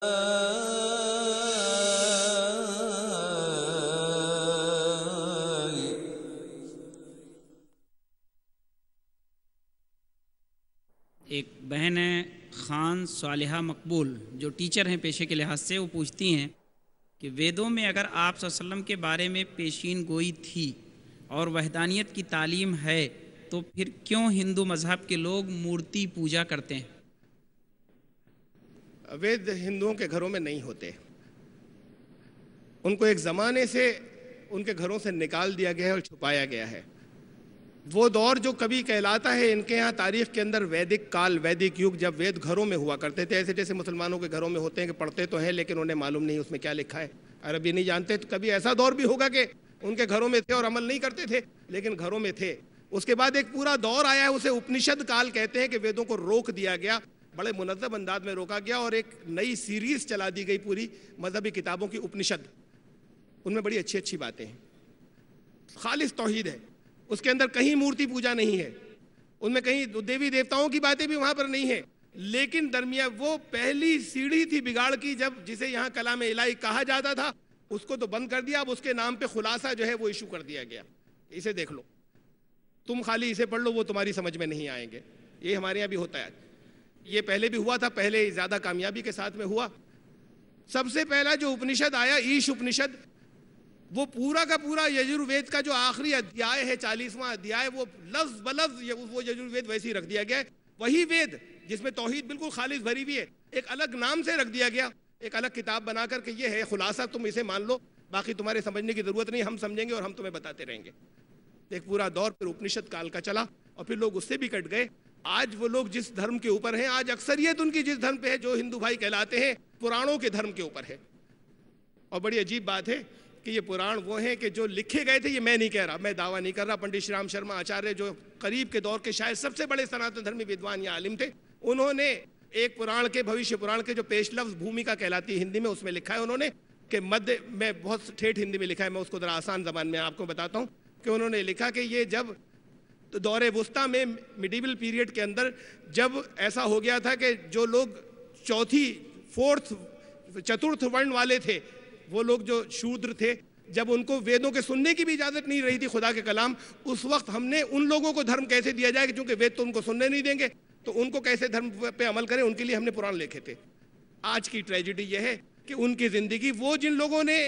ایک بہن ہے خان صالحہ مقبول، جو ٹیچر ہیں پیشے کے لحاظ سے، وہ پوچھتی ہیں کہ ویدوں میں اگر آپ صلی اللہ علیہ وسلم کے بارے میں پیشین گوئی تھی اور وحدانیت کی تعلیم ہے تو پھر کیوں ہندو مذہب کے لوگ مورتی پوجا کرتے ہیں؟ وید ہندوؤں کے گھروں میں نہیں ہوتے، ان کو ایک زمانے سے ان کے گھروں سے نکال دیا گیا ہے اور چھپایا گیا ہے۔ وہ دور جو کبھی کہلاتا ہے ان کے یہاں تاریخ کے اندر ویدک کال، ویدک یگ، جب وید گھروں میں ہوا کرتے تھے، ایسے جیسے مسلمانوں کے گھروں میں ہوتے ہیں کہ پڑھتے تو ہیں لیکن انہیں معلوم نہیں اس میں کیا لکھا ہے، عربی نہیں جانتے، تو کبھی ایسا دور بھی ہوگا کہ ان کے گھروں میں تھے اور عمل نہیں کرتے تھے لیکن گھروں میں تھے۔ اس کے بعد ایک پورا دور آیا ہے، اسے اپنشد کال کہتے ہیں، کہ ویدوں کو روک دیا گیا، بڑے منظم انداز میں روکا گیا اور ایک نئی سیریز چلا دی گئی پوری مذہبی کتابوں کی، اپنشد۔ ان میں بڑی اچھی اچھی باتیں ہیں، خالص توحید ہے، اس کے اندر کہیں مورتی پوجا نہیں ہے، ان میں کہیں دیوی دیوتاؤں کی باتیں بھی وہاں پر نہیں ہے، لیکن درمیان وہ پہلی سیڑھی تھی بگاڑ کی، جسے یہاں کلام الہی کہا جاتا تھا اس کو تو بند کر دیا، اب اس کے نام پہ خلاصہ جو ہے وہ ایشو کر دیا گیا، اسے دیکھ لو، تم خالی اسے پڑھ لو، وہ تمہاری سمجھ میں نہیں آئیں گے۔ یہ ہمارے یہاں بھی ہوتا ہے، یہ پہلے بھی ہوا تھا، پہلے زیادہ کامیابی کے ساتھ میں ہوا۔ سب سے پہلا جو اپنشد آیا، ایش اپنشد، وہ پورا کا پورا یجروید کا جو آخری ادھیائے ہے، 40واں ادھیائے، وہ لفظ بلفظ وہ یجروید ویسے ہی رکھ دیا گیا ہے، وہی وید جس میں توحید بالکل خالص بھری ہوئی ہے، ایک الگ نام سے رکھ دیا گیا، ایک الگ کتاب بنا کر کہ یہ ہے خلاصہ، تم اسے مان لو، باقی تمہارے سمجھنے کی ضرورت نہیں، ہم سمجھیں گے اور ہم تمہیں بتاتے رہیں گے۔ ایک پورا دور پھر اپنشد کال کا چلا اور پھر لوگ اس سے بھی کٹ گئے۔ آج وہ لوگ جس دھرم کے اوپر ہیں، آج اکثریت ان کی جس دھرم پہ ہے، جو ہندو بھائی کہلاتے ہیں، پرانوں کے دھرم کے اوپر ہے۔ اور بڑی عجیب بات ہے کہ یہ پران وہ ہیں کہ جو لکھے گئے تھے، یہ میں نہیں کہہ رہا، میں دعویٰ نہیں کر رہا، پنڈت شری رام شرما آچاریہ جو قریب کے دور کے شاید سب سے بڑے سناتن دھرمی ودوان یا عالم تھے، انہوں نے ایک پران کے، بھوشیہ پران کے جو پیش لفظ بھومکا کہلاتی ہے ہندی میں، اس میں لکھا ہے انہوں نے کہ میں بہت ٹھیٹھ ہندی میں لکھا ہے، میں اس کو ذرا آسان زبان میں آپ کو بتاتا ہوں کہ انہوں نے لکھا کہ یہ جب دور وسطیٰ میں، میڈیول پیریڈ کے اندر، جب ایسا ہو گیا تھا کہ جو لوگ چترتھ ورن والے تھے، وہ لوگ جو شودر تھے، جب ان کو ویدوں کے سننے کی بھی اجازت نہیں رہی تھی، خدا کے کلام، اس وقت ہم نے ان لوگوں کو دھرم کیسے دیا جائے، کہ چونکہ وید تو ان کو سننے نہیں دیں گے تو ان کو کیسے دھرم پہ عمل کریں، ان کے لیے ہم نے پران لکھے تھے۔ آج کی ٹریجڈی یہ ہے کہ ان کی زندگی، وہ جن لوگوں نے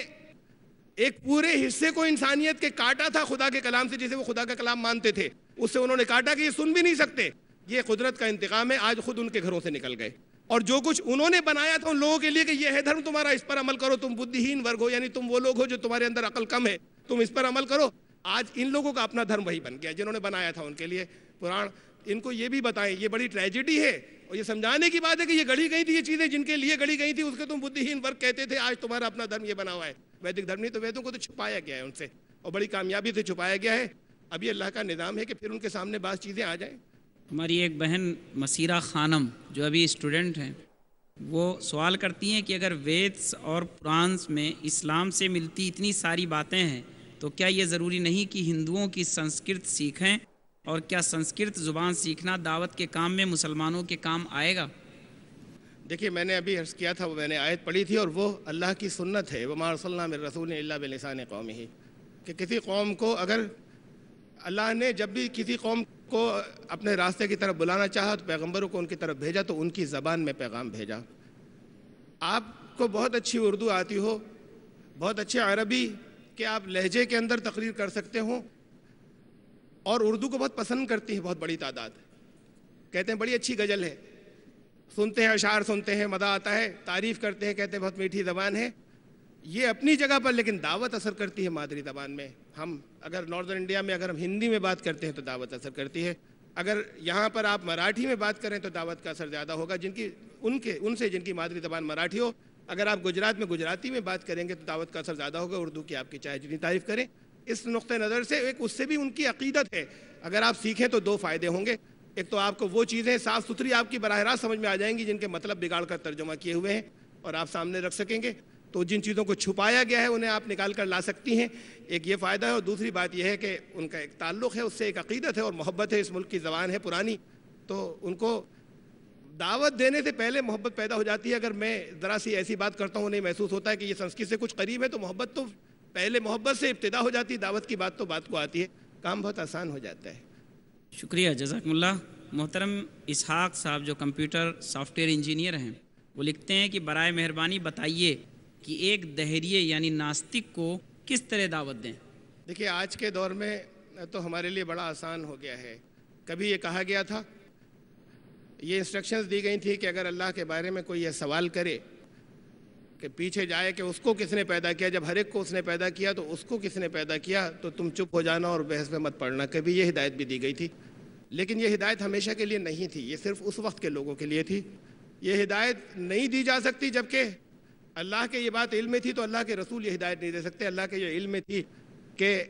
ایک پورے حصے کو انسانیت کے کاٹا تھا خدا کے کلام سے، جسے وہ خدا کا کلام مانتے تھے، اس سے انہوں نے کاٹا کہ یہ سن بھی نہیں سکتے، یہ قدرت کا انتقام ہے، آج خود ان کے گھروں سے نکل گئے۔ اور جو کچھ انہوں نے بنایا تھا ان لوگوں کے لیے کہ یہ ہے دھرم تمہارا، اس پر عمل کرو، تم بدھہین ورگ ہو، یعنی تم وہ لوگ ہو جو تمہارے اندر عقل کم ہے، تم اس پر عمل کرو، آج ان لوگوں کا اپنا دھرم وہی بن گیا جنہوں نے بنایا تھا ان کے لیے پران۔ ان کو یہ بھی بتائیں، یہ بڑی ٹریجڈی ہے اور یہ سمجھانے کی بات ہے کہ یہ گڑھی گئی تھی، یہ چیزیں جن کے لیے گڑھی گئی تھی، اس کو تم بدھہین ورگ کہتے تھے، آج تمہارا اپنا دھرم یہ بنا ہوا ہے، ویدک دھرم نہیں۔ تو ویدوں کو تو چھپایا گیا ہے ان سے، اور بڑی کامیابی سے چھپایا گیا ہے۔ ابھی اللہ کا نظام ہے کہ پھر ان کے سامنے بعض چیزیں آ جائیں۔ ہماری ایک بہن مسیرہ خانم، جو ابھی اسٹوڈنٹ ہیں، وہ سوال کرتی ہیں کہ اگر ویدس اور پرانس میں اسلام سے ملتی اتنی ساری باتیں ہیں تو کیا یہ ضروری نہیں کہ ہندوؤں کی سنسکرت سیکھیں، اور کیا سنسکرت زبان سیکھنا دعوت کے کام میں مسلمانوں کے کام آئے گا؟ دیکھیے، میں نے ابھی عرض کیا تھا، وہ میں نے آیت پڑھی تھی، اور وہ اللہ کی سنت ہے، وَمَا أَرْسَلْنَا مِن رَّسُولٍ إِلَّا بِلِسَانِ قَوْمِهِ، کہ کسی قوم کو اگر اللہ نے جب بھی کسی قوم کو اپنے راستے کی طرف بلانا چاہا تو پیغمبروں کو ان کی طرف بھیجا، تو ان کی زبان میں پیغام بھیجا۔ آپ کو بہت اچھی اردو آتی ہو، بہت اچھے عربی کہ آپ لہجے کے اندر تقریر کر سکتے ہوں، اور اردو کو بہت پسند کرتی ہے بہت بڑی تعداد، کہتے ہیں بڑی اچھی غزل ہے، سنتے ہیں، اشعار سنتے ہیں، مزہ آتا ہے، تعریف کرتے ہیں، کہتے ہیں بہت میٹھی زبان ہے، یہ اپنی جگہ پر، لیکن دعوت اثر کرتی ہے مادری زبان میں۔ ہم اگر ناردرن انڈیا میں اگر ہم ہندی میں بات کرتے ہیں تو دعوت اثر کرتی ہے، اگر یہاں پر آپ مراٹھی میں بات کریں تو دعوت کا اثر زیادہ ہوگا، ان سے جن کی مادری زبان مراٹھی ہو۔ اگر آپ گجرات میں گجراتی میں بات کریں گے تو دعوت کا اثر زیادہ ہوگا، اردو کی آپ کی چاہے جتنی تعریف کریں۔ اس نقطہ نظر سے ایک اس سے بھی ان کی عقیدت ہے، اگر آپ سیکھیں تو دو فائدے ہوں گے، ایک تو آپ کو وہ چیزیں صاف ستھری آپ کی براہ راست سمجھ میں آ جائیں گی جن کے مطلب بگاڑ کر ترجمہ کیے ہوئے ہیں اور آپ سامنے رکھ سکیں گے، تو جن چیزوں کو چھپایا گیا ہے انہیں آپ نکال کر لا سکتی ہیں، ایک یہ فائدہ ہے۔ اور دوسری بات یہ ہے کہ ان کا ایک تعلق ہے، اس سے ایک عقیدت ہے اور محبت ہے، اس ملک کی زبان ہے پرانی، تو ان کو دعوت دینے سے پہلے محبت پیدا ہو جاتی ہے. اگر میں ذرا سی ایسی بات کرتا ہوں نہیں محسوس ہوتا ہے کہ یہ سنسکرت سے کچھ قریب ہے تو محبت تو پہلے محبت سے ابتدا ہو جاتی ہے. دعوت کی بات تو بات کو آتی ہے, کام بہت آسان ہو جاتا ہے. شکریہ, جزاکم اللہ. محترم اسحاق صاحب جو کمپیوٹر سافٹ ویئر انجینئر ہیں, وہ لکھتے ہیں کہ برائے مہربانی بتائیے کہ ایک دہریے یعنی ناستک کو کس طرح دعوت دیں. دیکھیے آج کے دور میں تو ہمارے لیے بڑا آسان ہو گیا ہے. کبھی یہ کہا گیا تھا, یہ انسٹرکشنز دی گئی تھی کہ اگر اللہ کے بارے میں کوئی یہ سوال کرے کہ پیچھے جائے کہ اس کو کس نے پیدا کیا, جب ہر ایک کو اس نے پیدا کیا تو اس کو کس نے پیدا کیا, تو تم چپ ہو جانا اور بحث میں مت پڑنا. کبھی یہ ہدایت بھی دی گئی تھی, لیکن یہ ہدایت ہمیشہ کے لیے نہیں تھی, یہ صرف اس وقت کے لوگوں کے لیے تھی. یہ ہدایت نہیں دی جا سکتی جبکہ اللہ کے یہ بات علم میں تھی, تو اللہ کے رسول یہ ہدایت نہیں دے سکتے. اللہ کے یہ علم میں تھی کہ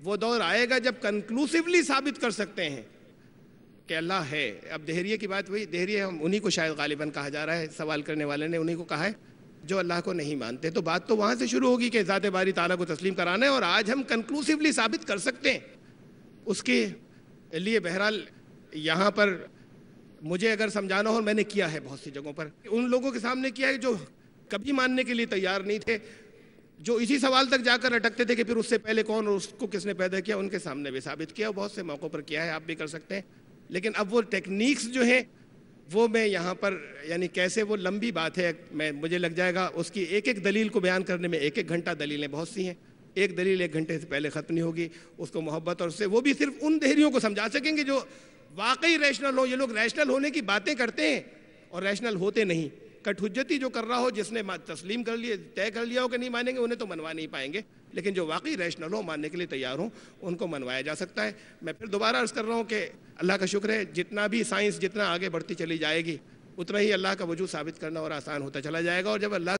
وہ دور آئے گا جب کنکلوسیولی ثابت کر سکتے ہیں کہ اللہ ہے. اب دہریے کی بات ہوئی, دہریے ہم انہی کو شاید غالباً کہا جا رہا ہے, سوال کرنے والے نے انہی کو کہا ہے جو اللہ کو نہیں مانتے. تو بات تو وہاں سے شروع ہوگی کہ ذات باری تعالیٰ کو تسلیم کرانا ہے, اور آج ہم کنکلوسیولی ثابت کر سکتے ہیں. اس کے لیے بہرحال یہاں پر مجھے اگر سمجھانا ہو, میں نے کیا ہے بہت سی جگہوں پر, ان لوگوں کے سامنے کیا ہے جو کبھی ماننے کے لیے تیار نہیں تھے, جو اسی سوال تک جا کر اٹکتے تھے کہ پھر اس سے پہلے کون اور اس کو کس نے پیدا کیا, ان کے سامنے بھی ثابت کیا, بہت سے موقعوں پر کیا ہے, آپ بھی کر سکتے ہیں. لیکن اب وہ ٹیکنیکس جو ہیں وہ میں یہاں پر یعنی کیسے, وہ لمبی بات ہے, مجھے لگ جائے گا اس کی ایک ایک دلیل کو بیان کرنے میں 1 گھنٹہ. دلیلیں بہت سی ہیں, ایک دلیل 1 گھنٹے سے پہلے ختم نہیں ہوگی. اس کو محبت اور اس سے وہ بھی صرف ان دہریوں کو سمجھا سکیں گے جو واقعی ریشنل ہو. یہ لوگ ریشنل ہونے کی باتیں کرتے ہیں اور ریشنل ہوتے نہیں. کٹ حجتی جو کر رہا ہو, جس نے تسلیم کر لیا, طے کر لیا ہو کہ نہیں مانیں گے, انہیں تو منوا نہیں پائیں گے. لیکن جو واقعی ریشنل ہو, ماننے کے لیے تیار ہوں, ان کو منوایا جا سکتا ہے. میں پھر دوبارہ عرض کر رہا ہوں کہ اللہ کا شکر ہے, جتنا بھی سائنس جتنا آگے بڑھتی چلی جائے گی اتنا ہی اللہ کا وجود ثابت کرنا اور آسان ہوتا چلا جائے گا. اور جب اللہ